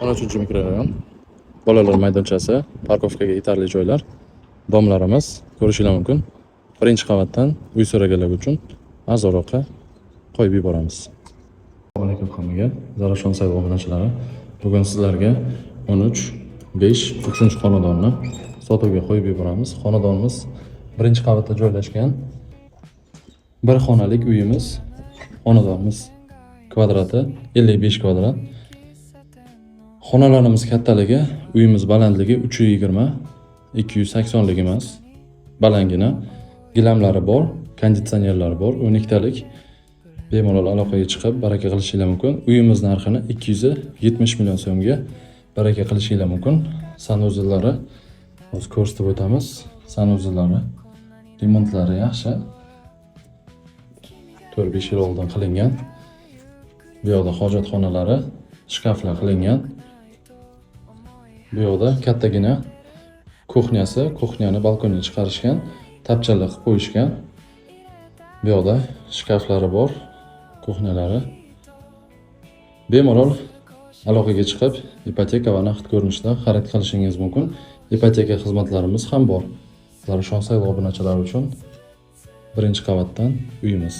13 mikrorayon. Bolalar maydonchasi, parkovkaga yetarli joylar. Domlarimiz ko'rishingiz mumkin. Birinchi qavatdan uy so'raganlar uchun arzonroqqa qo'yib yuboramiz. Assalomu alaykum hammaga. Zarafshon sayt obunachilari. Bugun sizlarga 13-5 xonadonni sotuvga qo'yib yuboramiz. Xonadonimiz birinchi qavatda joylashgan. Bir xonalik uyimiz. Xonadonimiz kvadrati 55 kvadrat. Xonalarimiz kattaligi, uyimiz balandligi 320, 280 lik emas. Balangina, gilamlari bor, konditsionerlari bor, 12 talik. Bemalol aloqaga chiqib baraka qilishingiz mumkin. Uyimiz narxini 270 million so'mga baraka qilishingiz mumkin. Sanuzellari hozir ko'rsatib o'tamiz. Sanuzellari remontlari yaxshi. 4-5 yil oldin qilingan. Bu yoqda hojatxonalari, shkaflar qilingan. Bu yoqda kattagina kuxnyasi, kuxnyani balkonga chiqarishgan, tapchalar qilib qo'yishgan. Bu yoqda shkaflari bor, kuxnalari. Bemalol aloqaga chiqib, ipoteka va naqd ko'rinishda xarid qilishingiz mumkin. Ipoteka xizmatlarimiz ham bor. Zarafshon sayt obunachilari uchun birinchi qavatdan uyimiz.